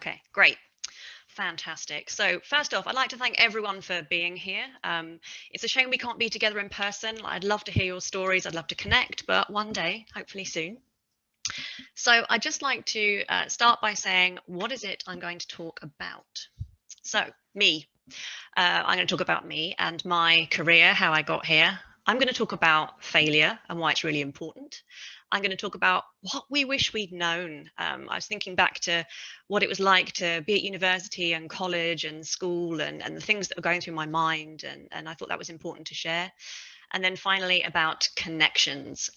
Okay, great. Fantastic. So first off, I'd like to thank everyone for being here. It's a shame we can't be together in person. I'd love to hear your stories. I'd love to connect, but one day, hopefully soon. So I'd just like to start by saying, what is it I'm going to talk about? So me, I'm going to talk about me and my career, how I got here. I'm going to talk about failure and why it's really important. I'm going to talk about what we wish we'd known. I was thinking back to what it was like to be at university and college and school and the things that were going through my mind. And I thought that was important to share. And then finally, about connections.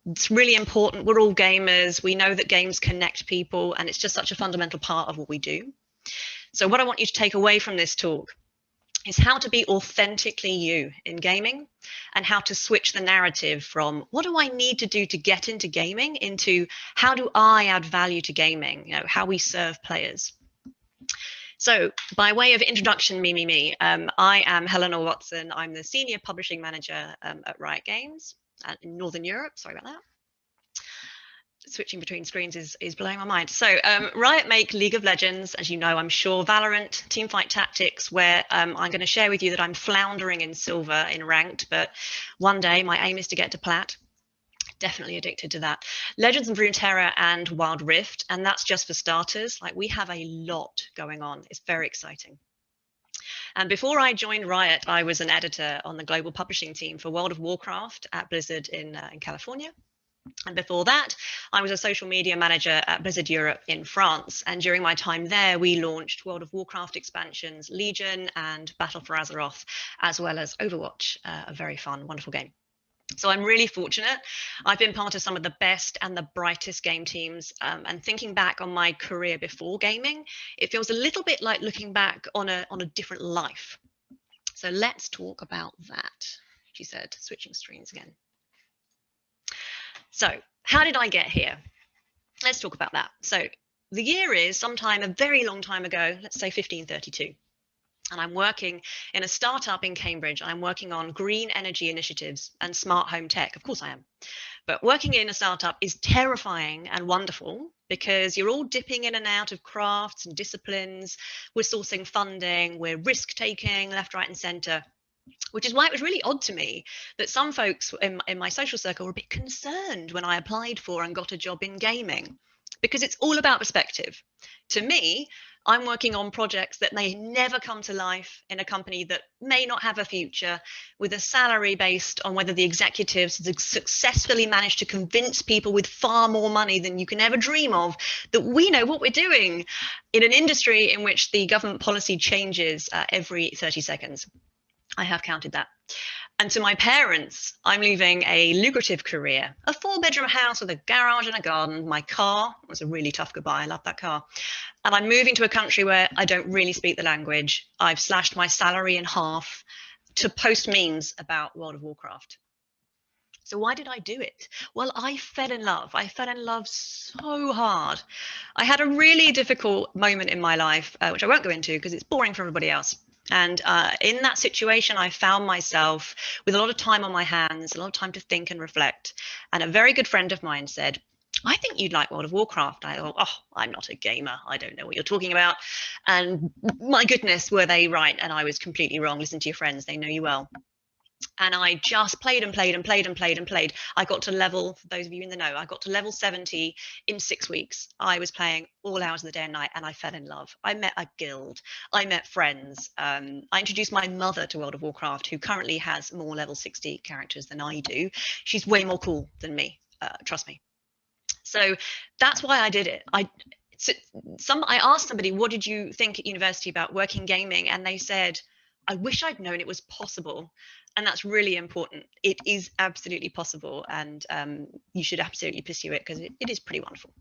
It's really important. We're all gamers. We know that games connect people, and it's just such a fundamental part of what we do. So what I want you to take away from this talk is how to be authentically you in gaming, and how to switch the narrative from what do I need to do to get into gaming into how do I add value to gaming, how we serve players. So by way of introduction, me, I am Helena Watson. I'm the Senior Publishing Manager at Riot Games in Northern Europe. Sorry about that. Switching between screens is blowing my mind. So Riot make League of Legends, as you know, I'm sure, Valorant, Teamfight Tactics, where I'm going to share with you that I'm floundering in silver in ranked, but one day my aim is to get to plat. Definitely addicted to that. Legends of Runeterra and Wild Rift, and that's just for starters. Like, we have a lot going on. It's very exciting. And before I joined Riot, I was an editor on the global publishing team for World of Warcraft at Blizzard in California. And before that, I was a social media manager at Blizzard Europe in France. And during my time there, we launched World of Warcraft expansions, Legion and Battle for Azeroth, as well as Overwatch, a very fun, wonderful game. So I'm really fortunate. I've been part of some of the best and the brightest game teams. And thinking back on my career before gaming, it feels a little bit like looking back on a different life. So let's talk about that, she said, switching screens again. So how did I get here? Let's talk about that. So the year is sometime a very long time ago, let's say 1532. And I'm working in a startup in Cambridge. I'm working on green energy initiatives and smart home tech. Of course I am. But working in a startup is terrifying and wonderful because you're all dipping in and out of crafts and disciplines. We're sourcing funding, we're risk taking left, right, and center. Which is why it was really odd to me that some folks in my social circle were a bit concerned when I applied for and got a job in gaming, because it's all about perspective. To me, I'm working on projects that may never come to life in a company that may not have a future, with a salary based on whether the executives successfully managed to convince people with far more money than you can ever dream of that we know what we're doing, in an industry in which the government policy changes every 30 seconds. I have counted that. And to my parents, I'm leaving a lucrative career, a 4-bedroom house with a garage and a garden. My car was a really tough goodbye. I love that car. And I'm moving to a country where I don't really speak the language. I've slashed my salary in half to post memes about World of Warcraft. So why did I do it? Well, I fell in love. I fell in love so hard. I had a really difficult moment in my life, which I won't go into because it's boring for everybody else. And in that situation, I found myself with a lot of time on my hands, a lot of time to think and reflect. And a very good friend of mine said, I think you'd like World of Warcraft. I thought, oh, I'm not a gamer. I don't know what you're talking about. And my goodness, were they right? And I was completely wrong. Listen to your friends. They know you well. And I just played and played and played and played and played. I got to level, for those of you in the know, I got to level 70 in 6 weeks. I was playing all hours of the day and night, and I fell in love. I met a guild. I met friends. I introduced my mother to World of Warcraft, who currently has more level 60 characters than I do. She's way more cool than me, trust me. So that's why I did it. I asked somebody, what did you think at university about working gaming? And they said, I wish I'd known it was possible. And that's really important. It is absolutely possible, and you should absolutely pursue it because it is pretty wonderful.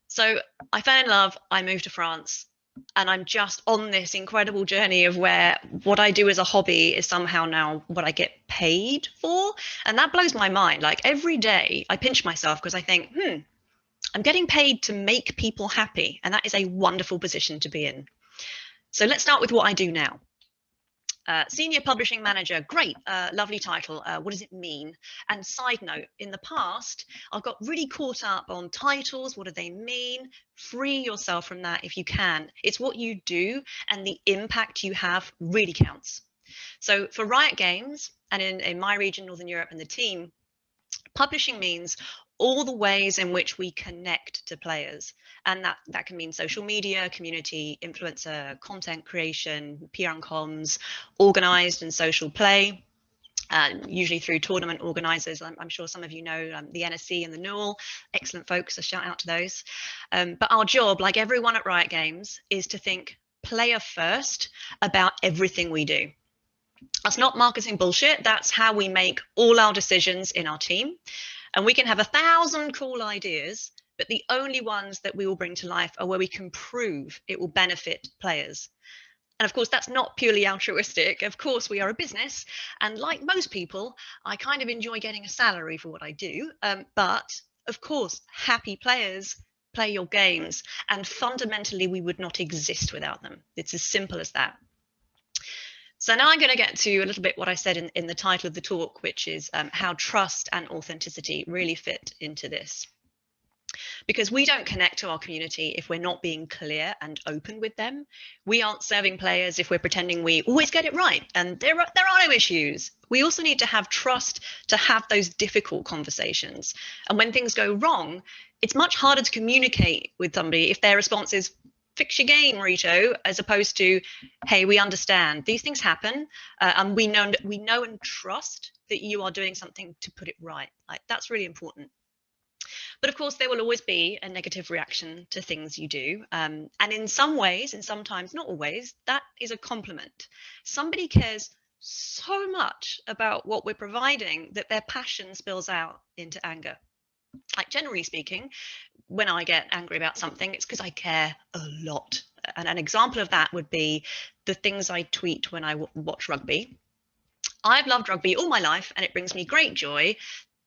So I fell in love, I moved to France, and I'm just on this incredible journey of where what I do as a hobby is somehow now what I get paid for. And that blows my mind. Like, every day I pinch myself because I think, I'm getting paid to make people happy. And that is a wonderful position to be in. So let's start with what I do now. Senior publishing manager, great, lovely title. What does it mean? And side note, in the past, I got really caught up on titles. What do they mean? Free yourself from that if you can. It's what you do and the impact you have really counts. So for Riot Games and in my region, Northern Europe, and the team, publishing means all the ways in which we connect to players. And that can mean social media, community, influencer, content creation, PR and comms, organized and social play, usually through tournament organizers. I'm sure some of you know the NSC and the NUAL, excellent folks, so shout out to those. But our job, like everyone at Riot Games, is to think player first about everything we do. That's not marketing bullshit. That's how we make all our decisions in our team. And we can have 1,000 cool ideas, but the only ones that we will bring to life are where we can prove it will benefit players. And of course, that's not purely altruistic. Of course, we are a business. And like most people, I kind of enjoy getting a salary for what I do. But of course, happy players play your games. And fundamentally, we would not exist without them. It's as simple as that. So now I'm going to get to a little bit what I said in the title of the talk, which is how trust and authenticity really fit into this. Because we don't connect to our community if we're not being clear and open with them. We aren't serving players if we're pretending we always get it right and there are no issues. We also need to have trust to have those difficult conversations. And when things go wrong, it's much harder to communicate with somebody if their response is, fix your game, Rito, as opposed to, hey, we understand these things happen, and we know and trust that you are doing something to put it right. Like, that's really important. But of course, there will always be a negative reaction to things you do. And in some ways, and sometimes not always, that is a compliment. Somebody cares so much about what we're providing that their passion spills out into anger. Like, generally speaking, when I get angry about something, it's because I care a lot. And an example of that would be the things I tweet when I watch rugby. I've loved rugby all my life, and it brings me great joy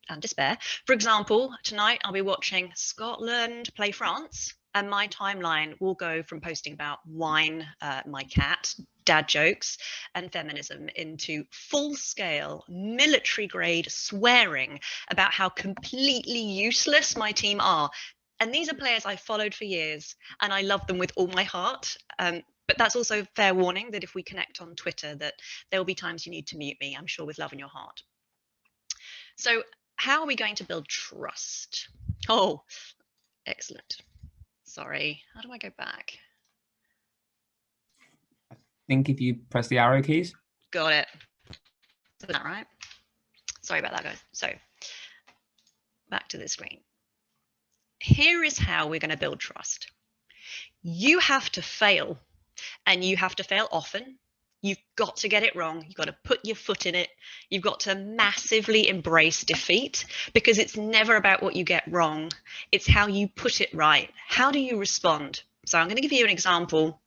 and despair. For example, tonight I'll be watching Scotland play France, and my timeline will go from posting about wine, my cat, dad jokes, and feminism into full-scale military-grade swearing about how completely useless my team are. And these are players I've followed for years, and I love them with all my heart. But that's also fair warning that if we connect on Twitter, that there will be times you need to mute me, I'm sure, with love in your heart. So how are we going to build trust? Oh, excellent. Sorry, how do I go back? I think if you press the arrow keys. Got it. Is that right? Sorry about that, guys. So back to the screen. Here is how we're going to build trust. You have to fail, and you have to fail often. You've got to get it wrong. You've got to put your foot in it. You've got to massively embrace defeat, because it's never about what you get wrong. It's how you put it right. How do you respond? So I'm going to give you an example,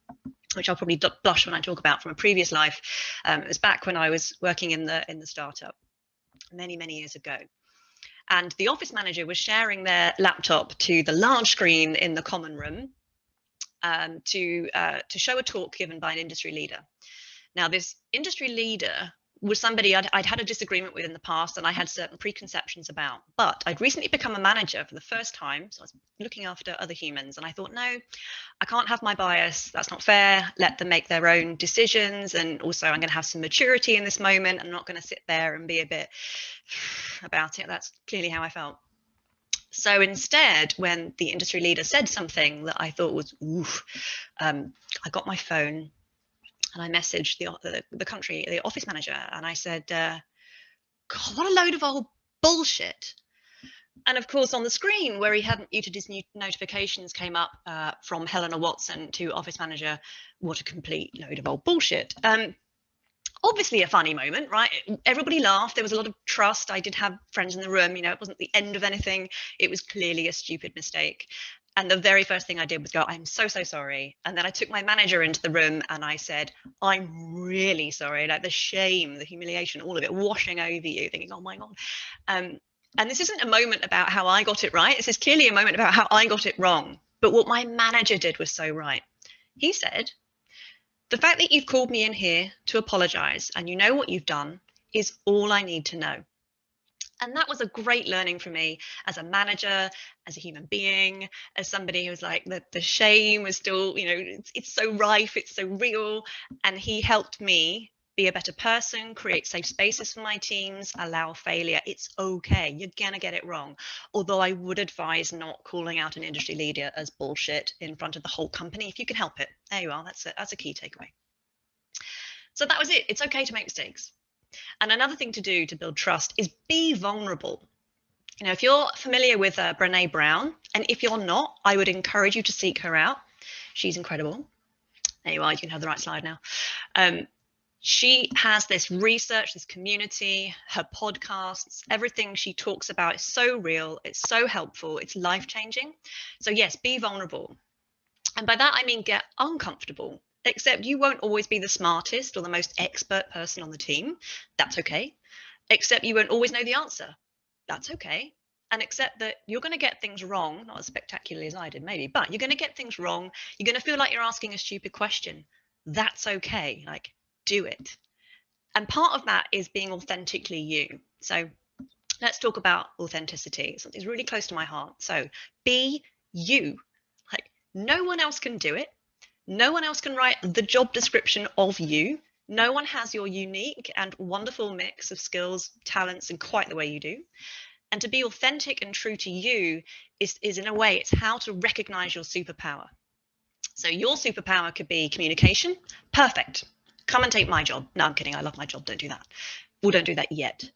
which I'll probably blush when I talk about, from a previous life. It was back when I was working in the startup many years ago. And the office manager was sharing their laptop to the large screen in the common room to show a talk given by an industry leader. Now, this industry leader was somebody I'd had a disagreement with in the past, and I had certain preconceptions about. But I'd recently become a manager for the first time, so I was looking after other humans, and I thought, no, I can't have my bias. That's not fair. Let them make their own decisions. And also, I'm going to have some maturity in this moment. I'm not going to sit there and be a bit about it. That's clearly how I felt. So instead, when the industry leader said something that I thought was, oof, I got my phone and I messaged the office manager, and I said, God, what a load of old bullshit. And of course, on the screen where he hadn't muted his new notifications came up from Helena Watson to office manager, what a complete load of old bullshit. Obviously a funny moment, right? Everybody laughed. There was a lot of trust. I did have friends in the room. You know, it wasn't the end of anything. It was clearly a stupid mistake. And the very first thing I did was go, I'm so sorry. And then I took my manager into the room and I said, I'm really sorry. Like, the shame, the humiliation, all of it washing over you, thinking, oh my God. And this isn't a moment about how I got it right. This is clearly a moment about how I got it wrong. But what my manager did was so right. He said, The fact that you've called me in here to apologize and you know what you've done is all I need to know. And that was a great learning for me as a manager, as a human being, as somebody who was like, the shame was still, it's so rife, it's so real. And he helped me be a better person, create safe spaces for my teams, allow failure. It's okay. You're going to get it wrong. Although I would advise not calling out an industry leader as bullshit in front of the whole company if you can help it. There you are. That's a key takeaway. So that was it. It's okay to make mistakes. And another thing to do to build trust is be vulnerable. If you're familiar with Brené Brown, and if you're not, I would encourage you to seek her out. She's incredible. There you are. You can have the right slide now. She has this research, this community, her podcasts, everything she talks about is so real. It's so helpful. It's life-changing. So yes, be vulnerable. And by that, I mean, get uncomfortable. Except you won't always be the smartest or the most expert person on the team. That's okay. Except you won't always know the answer. That's okay. And accept that you're going to get things wrong, not as spectacularly as I did, maybe, but you're going to get things wrong. You're going to feel like you're asking a stupid question. That's okay. Like, do it. And part of that is being authentically you. So let's talk about authenticity. Something's really close to my heart. So be you. Like, no one else can do it. No one else can write the job description of you. No one has your unique and wonderful mix of skills, talents, and quite the way you do. And to be authentic and true to you is in a way, it's how to recognize your superpower. So your superpower could be communication. Perfect. Come and take my job. No, I'm kidding. I love my job. Don't do that. Well, don't do that yet.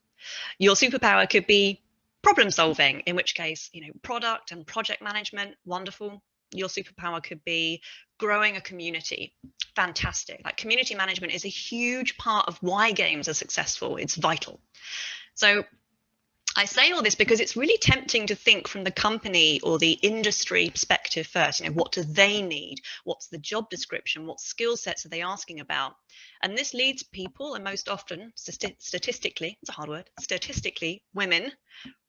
Your superpower could be problem solving, in which case, product and project management, wonderful. Your superpower could be growing a community. Fantastic. Like, community management is a huge part of why games are successful. It's vital. So I say all this because it's really tempting to think from the company or the industry perspective first. What do they need? What's the job description? What skill sets are they asking about? And this leads people, and most often, statistically, it's a hard word, statistically, women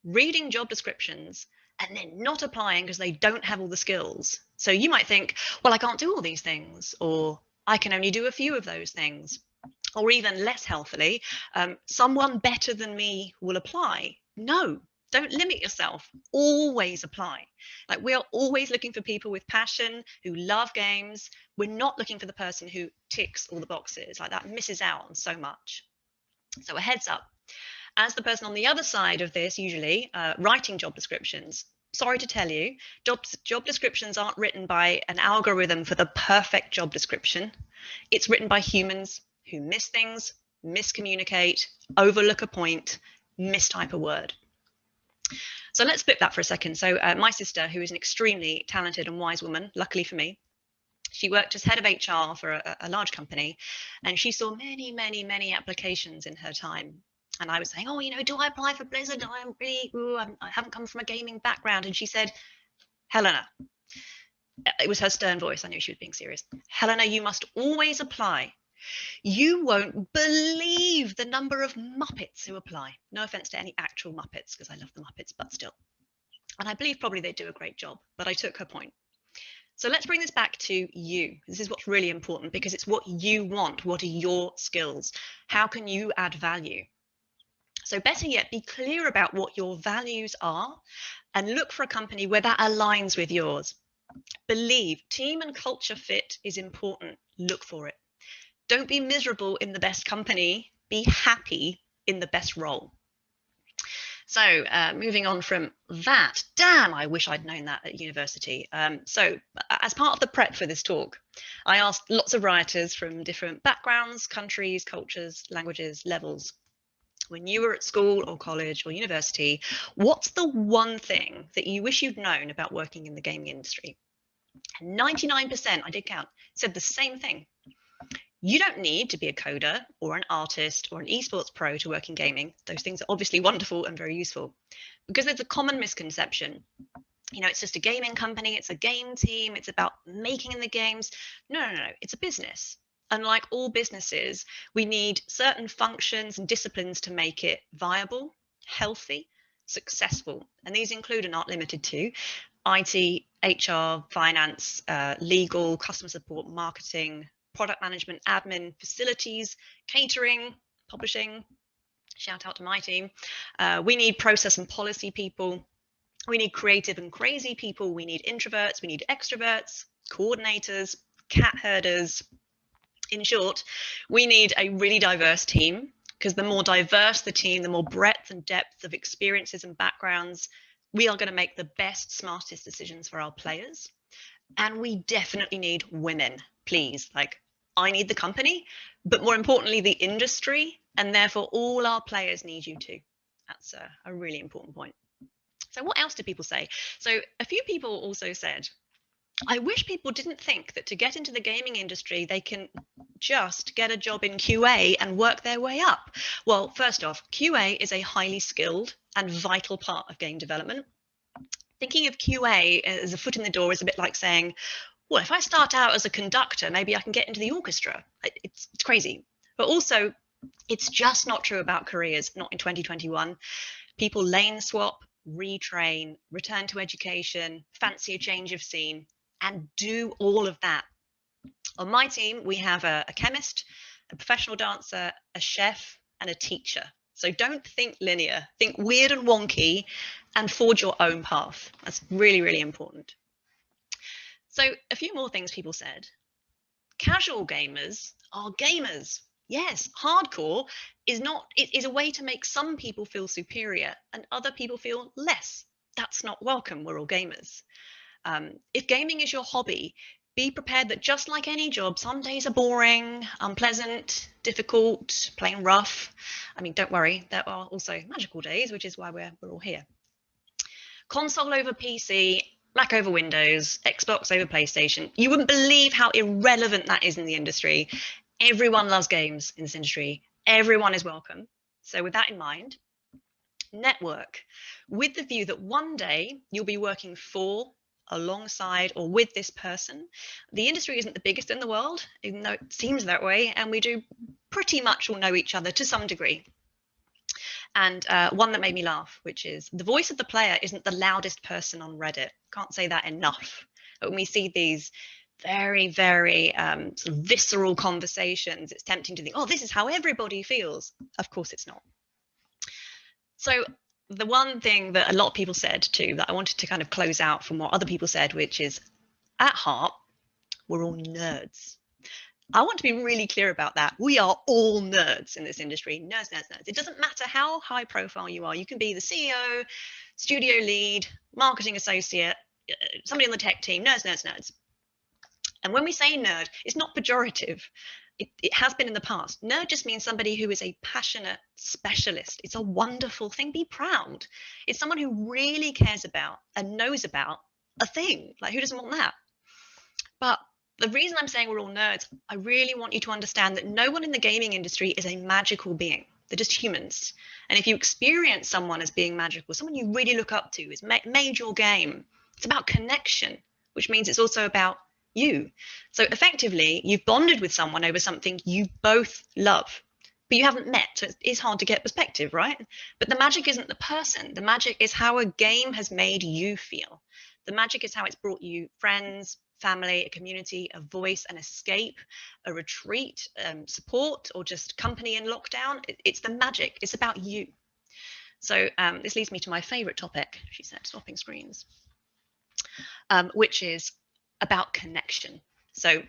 reading job descriptions and then not applying because they don't have all the skills. So you might think, well, I can't do all these things, or I can only do a few of those things. Or even less healthily, someone better than me will apply. No, don't limit yourself. Always apply. Like, we are always looking for people with passion, who love games. We're not looking for the person who ticks all the boxes. Like, that misses out on so much. So a heads up. As the person on the other side of this, usually writing job descriptions, sorry to tell you, job descriptions aren't written by an algorithm for the perfect job description. It's written by humans who miss things, miscommunicate, overlook a point, mistype a word. So let's flip that for a second. So my sister, who is an extremely talented and wise woman, luckily for me, she worked as head of HR for a large company, and she saw many, many, many applications in her time. And I was saying, oh, do I apply for Blizzard? I haven't come from a gaming background. And she said, Helena, it was her stern voice. I knew she was being serious. Helena, you must always apply. You won't believe the number of Muppets who apply. No offense to any actual Muppets, because I love the Muppets, but still. And I believe probably they do a great job, but I took her point. So let's bring this back to you. This is what's really important, because it's what you want. What are your skills? How can you add value? So better yet, be clear about what your values are and look for a company where that aligns with yours. Believe team and culture fit is important. Look for it. Don't be miserable in the best company. Be happy in the best role. So moving on from that, damn, I wish I'd known that at university. So as part of the prep for this talk, I asked lots of rioters from different backgrounds, countries, cultures, languages, levels. When you were at school or college or university, what's the one thing that you wish you'd known about working in the gaming industry? And 99%, I did count, said the same thing. You don't need to be a coder or an artist or an esports pro to work in gaming. Those things are obviously wonderful and very useful, because there's a common misconception. It's just a gaming company, it's a game team, it's about making the games. No, it's a business. And like all businesses, we need certain functions and disciplines to make it viable, healthy, successful. And these include, and aren't limited to, IT, HR, finance, legal, customer support, marketing, product management, admin, facilities, catering, publishing. Shout out to my team. We need process and policy people. We need creative and crazy people. We need introverts. We need extroverts, coordinators, cat herders. In short, we need a really diverse team, because the more diverse the team, the more breadth and depth of experiences and backgrounds, we are going to make the best, smartest decisions for our players. And we definitely need women, please. Like, I need the company, but more importantly, the industry, and therefore all our players need you too. That's a really important point. So what else did people say? So a few people also said, I wish people didn't think that to get into the gaming industry, they can just get a job in QA and work their way up. Well, first off, QA is a highly skilled and vital part of game development. Thinking of QA as a foot in the door is a bit like saying, well, if I start out as a conductor, maybe I can get into the orchestra. It's crazy. But also, it's just not true about careers, not in 2021. People lane swap, retrain, return to education, fancy a change of scene, and do all of that. On my team, we have a chemist, a professional dancer, a chef, and a teacher. So don't think linear, think weird and wonky, and forge your own path. That's really, really important. So a few more things people said. Casual gamers are gamers. Yes, hardcore is a way to make some people feel superior and other people feel less. That's not welcome. We're all gamers. If gaming is your hobby, be prepared that just like any job, some days are boring, unpleasant, difficult, plain rough. I mean, don't worry, there are also magical days, which is why we're all here. Console over PC, Mac over Windows, Xbox over PlayStation. You wouldn't believe how irrelevant that is in the industry. Everyone loves games in this industry. Everyone is welcome. So with that in mind, network with the view that one day you'll be working for, alongside, or with this person. The industry isn't the biggest in the world, even though it seems that way, and we do pretty much all know each other to some degree. And one that made me laugh, which is the voice of the player isn't the loudest person on Reddit. Can't say that enough. But when we see these very, very sort of visceral conversations, it's tempting to think, oh, this is how everybody feels. Of course it's not. So the one thing that a lot of people said too, that I wanted to kind of close out from what other people said, which is at heart, we're all nerds. I want to be really clear about that. We are all nerds in this industry. Nerds, nerds, nerds. It doesn't matter how high profile you are. You can be the CEO, studio lead, marketing associate, somebody on the tech team. Nerds, nerds, nerds. And when we say nerd, it's not pejorative. It has been in the past. Nerd just means somebody who is a passionate specialist. It's a wonderful thing. Be proud. It's someone who really cares about and knows about a thing. Like, who doesn't want that? But the reason I'm saying we're all nerds, I really want you to understand that no one in the gaming industry is a magical being. They're just humans. And if you experience someone as being magical, someone you really look up to, has made your game, it's about connection, which means it's also about you. So effectively, you've bonded with someone over something you both love, but you haven't met. So it is hard to get perspective, right? But the magic isn't the person. The magic is how a game has made you feel. The magic is how it's brought you friends, family, a community, a voice, an escape, a retreat, support, or just company in lockdown. It's the magic. It's about you. So this leads me to my favorite topic, she said, swapping screens, which is about connection. So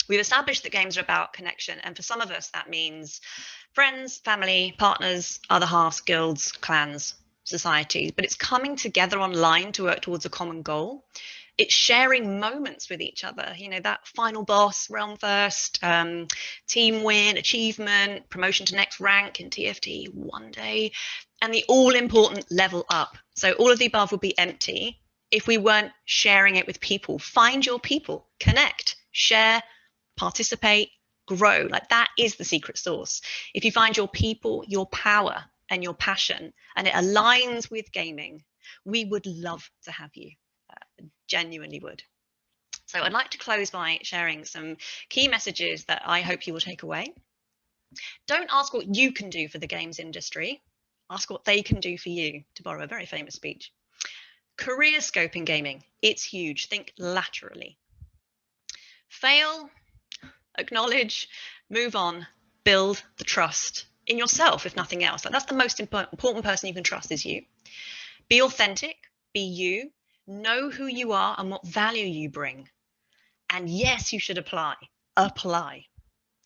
we've established that games are about connection. And for some of us, that means friends, family, partners, other halves, guilds, clans, societies. But it's coming together online to work towards a common goal. It's sharing moments with each other, you know, that final boss, realm first, team win, achievement, promotion to next rank in TFT one day, and the all-important level up. So all of the above would be empty if we weren't sharing it with people. Find your people, connect, share, participate, grow. Like, that is the secret sauce. If you find your people, your power, and your passion, and it aligns with gaming, we would love to have you. Genuinely would. So I'd like to close by sharing some key messages that I hope you will take away. Don't ask what you can do for the games industry. Ask what they can do for you, to borrow a very famous speech. Career scope in gaming. It's huge. Think laterally. Fail acknowledge, move on, build the trust in yourself, if nothing else. Like, that's the most important person you can trust is you. Be authentic, be you, know who you are and what value you bring. And yes, you should apply. Apply.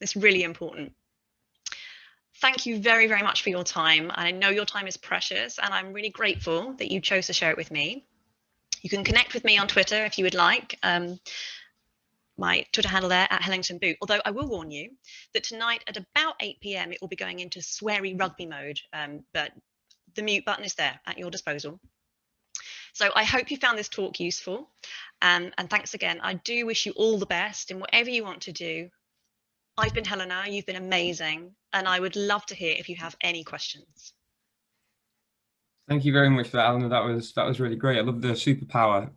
It's really important. Thank you very, very much for your time. I know your time is precious, and I'm really grateful that you chose to share it with me. You can connect with me on Twitter if you would like. My Twitter handle there at Helena Boot. Although I will warn you that tonight at about 8 p.m. it will be going into sweary rugby mode, but the mute button is there at your disposal. So I hope you found this talk useful, and thanks again. I do wish you all the best in whatever you want to do. I've been Helena, you've been amazing, and I would love to hear if you have any questions. Thank you very much for that, Helena. That was really great. I love the superpower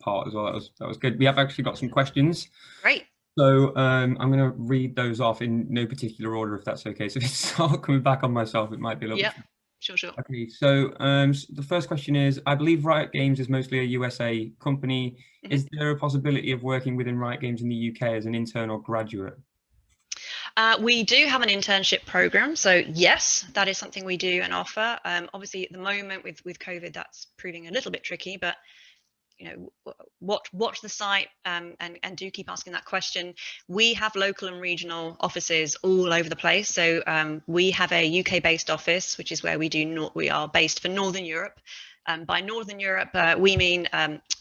part as well. That was good. We have actually got some questions. Great. So I'm going to read those off in no particular order, if that's okay. So if it's not coming back on myself, it might be a little bit. Sure. Okay, so the first question is, I believe Riot Games is mostly a USA company. Mm-hmm. Is there a possibility of working within Riot Games in the UK as an intern or graduate? We do have an internship program, so yes, that is something we do and offer. Obviously, at the moment with COVID, that's proving a little bit tricky, but watch the site and do keep asking that question. We have local and regional offices all over the place. So we have a UK-based office, which is where we are based for Northern Europe. By Northern Europe, we mean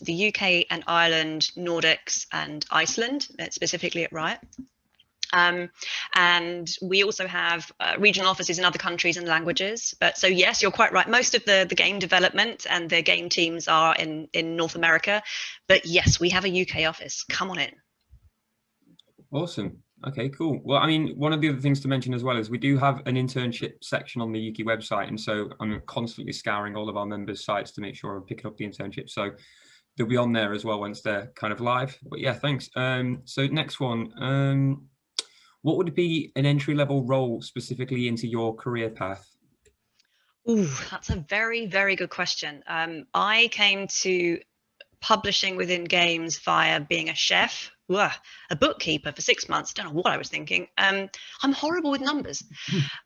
the UK and Ireland, Nordics, and Iceland, specifically at Riot. And we also have regional offices in other countries and languages. But so yes, you're quite right. Most of the game development and the game teams are in North America. But yes, we have a UK office. Come on in. Awesome. Okay, cool. Well, I mean, one of the other things to mention as well is we do have an internship section on the Ukie website. And so I'm constantly scouring all of our members' sites to make sure I'm picking up the internship. So they'll be on there as well once they're kind of live. But yeah, thanks. So next one. What would be an entry-level role specifically into your career path? Ooh, that's a very, very good question. I came to publishing within games via being a chef, a bookkeeper for 6 months. Don't know what I was thinking. I'm horrible with numbers.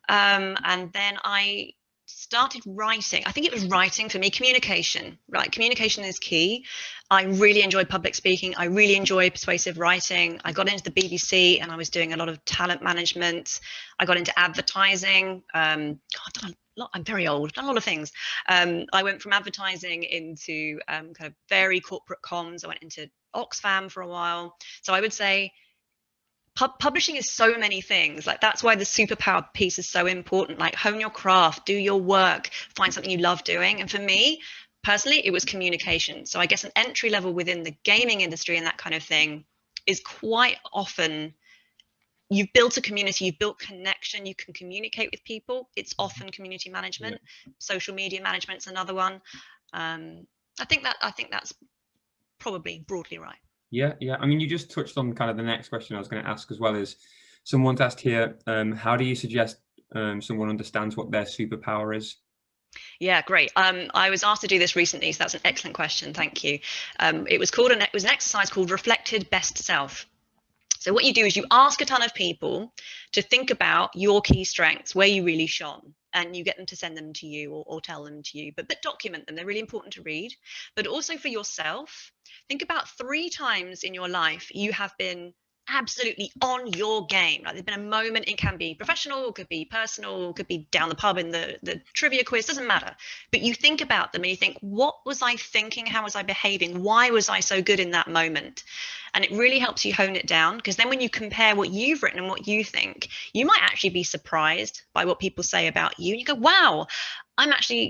And then I started writing. I think it was writing for me, communication, right? Communication is key. I really enjoy public speaking. I really enjoy persuasive writing. I got into the BBC and I was doing a lot of talent management. I got into advertising. I'm very old, done a lot of things. I went from advertising into kind of very corporate comms. I went into Oxfam for a while. So I would say publishing is so many things. Like, that's why the superpower piece is so important. Like, hone your craft, do your work, find something you love doing. And for me personally, it was communication. So I guess an entry level within the gaming industry and that kind of thing is quite often you've built a community, you've built connection, you can communicate with people. It's often community management. Social media management's another one. I think that's probably broadly right. Yeah. I mean, you just touched on kind of the next question I was going to ask as well. Is someone's asked here, how do you suggest someone understands what their superpower is? Yeah, great. I was asked to do this recently, so that's an excellent question. Thank you. It was an exercise called Reflected Best Self. So what you do is you ask a ton of people to think about your key strengths, where you really shone, and you get them to send them to you or tell them to you, but document them. They're really important to read. But also for yourself, think about 3 times in your life you have been absolutely on your game. Like, there's been a moment, it can be professional, it could be personal, it could be down the pub in the trivia quiz, doesn't matter. But you think about them and you think, what was I thinking? How was I behaving? Why was I so good in that moment? And it really helps you hone it down, because then when you compare what you've written and what you think, you might actually be surprised by what people say about you. And you go, wow,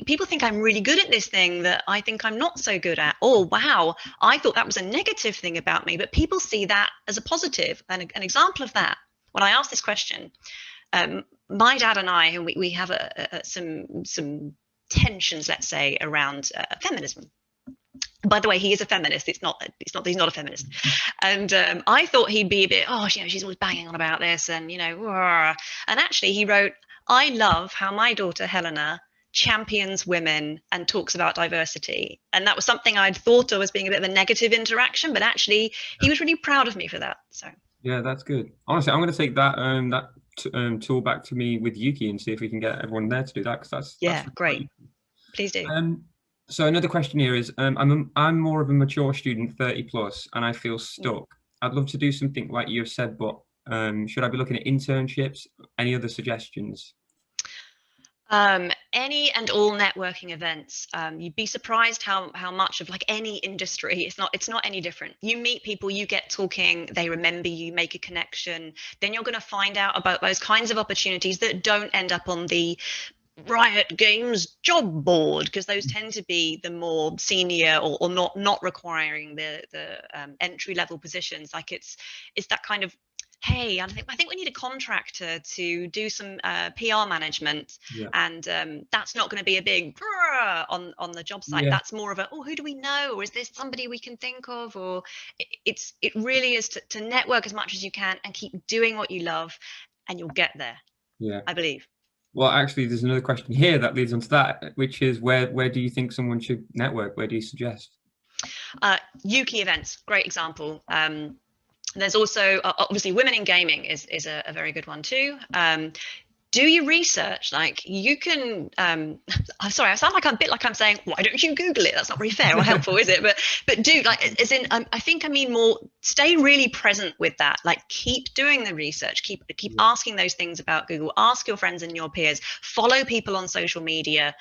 people think I'm really good at this thing that I think I'm not so good at. Oh, wow, I thought that was a negative thing about me, but people see that as a positive. And an example of that, when I asked this question, my dad and I, we have some tensions, let's say, around feminism. By the way, he is a feminist. He's not a feminist. And I thought he'd be a bit, she's always banging on about this, and and actually he wrote, I love how my daughter Helena champions women and talks about diversity. And that was something I'd thought of as being a bit of a negative interaction, but actually he was really proud of me for that. So Yeah, that's good. Honestly, I'm going to take that tool back to me with Ukie and see if we can get everyone there to do that, because that's Yeah, really quite great. Please do. So another question here is, I'm more of a mature student, 30 plus, and I feel stuck. I'd love to do something like you've said, but should I be looking at internships? Any other suggestions? Any and all networking events. You'd be surprised how much of like any industry, it's not any different. You meet people, you get talking, they remember you, make a connection. Then you're going to find out about those kinds of opportunities that don't end up on the Riot Games job board, because those tend to be the more senior or not requiring the entry level positions. Like it's that kind of, hey, I think we need a contractor to do some PR management, Yeah. and that's not going to be a big on the job site. Yeah. That's more of a, oh, who do we know, or is this somebody we can think of, or it really is to network as much as you can and keep doing what you love, and you'll get there, Yeah. I believe. Well, actually, there's another question here that leads on to that, which is where do you think someone should network? Where do you suggest? Ukie events, great example. There's also obviously women in gaming is a very good one too. Do your research. Like you can I'm sorry, I sound like I'm a bit like I'm saying, why don't you Google it? That's not very fair or helpful, is it? But do, like, as in, I think I mean more, stay really present with that. Like keep doing the research, keep asking those things about Google, ask your friends and your peers, follow people on social media,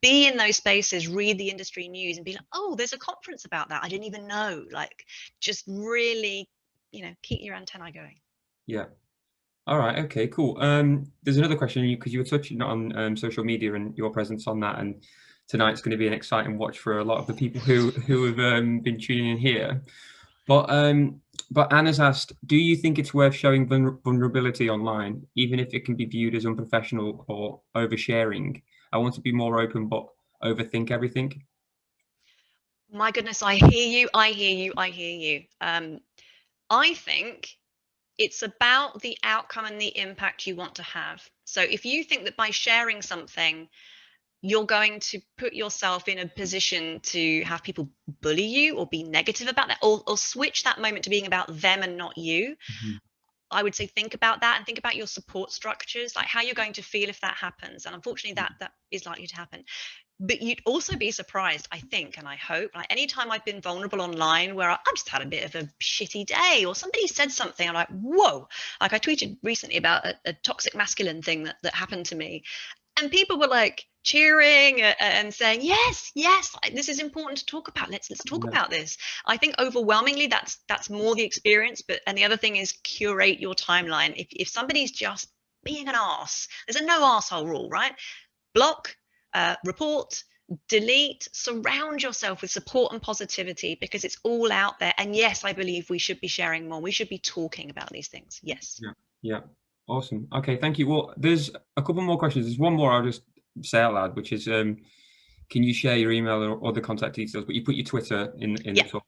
be in those spaces, read the industry news and be like, oh, there's a conference about that, I didn't even know. Like just really, keep your antennae going. Yeah. All right. Okay. Cool. There's another question because you were touching on social media and your presence on that, and tonight's going to be an exciting watch for a lot of the people who have been tuning in here. But Anna's asked, do you think it's worth showing vulnerability online, even if it can be viewed as unprofessional or oversharing? I want to be more open, but overthink everything. My goodness, I hear you, I hear you, I hear you. I think it's about the outcome and the impact you want to have. So if you think that by sharing something, you're going to put yourself in a position to have people bully you or be negative about that, or switch that moment to being about them and not you, Mhm. I would say think about that and think about your support structures, like how you're going to feel if that happens. And unfortunately, that is likely to happen. But you'd also be surprised, I think, and I hope, like anytime I've been vulnerable online where I've just had a bit of a shitty day or somebody said something, I'm like, whoa. Like I tweeted recently about a toxic masculine thing that happened to me. And people were like cheering and saying, yes, yes, this is important to talk about. Let's talk Yeah. about this. I think overwhelmingly that's more the experience. But and the other thing is curate your timeline. If somebody's just being an arse, there's a no arsehole rule, right? Block, report, delete, surround yourself with support and positivity, because it's all out there. And yes, I believe we should be sharing more. We should be talking about these things. Yes. Yeah. Yeah. Awesome. Okay. Thank you. Well, there's a couple more questions. There's one more I'll just say out loud, which is, can you share your email or the contact details? But you put your Twitter in Yeah. the talk,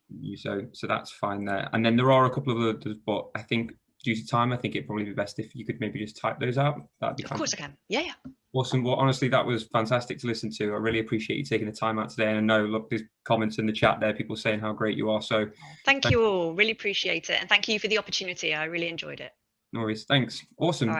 so that's fine there. And then there are a couple of others, but I think due to time, I think it'd probably be best if you could maybe just type those out. That'd be Of course I fantastic. can. Yeah, yeah. Awesome. Well, honestly, that was fantastic to listen to. I really appreciate you taking the time out today. And I know, look, there's comments in the chat there, people saying how great you are. So Thank thank you all. Really appreciate it. And thank you for the opportunity. I really enjoyed it. no worries. Thanks. All Awesome. right.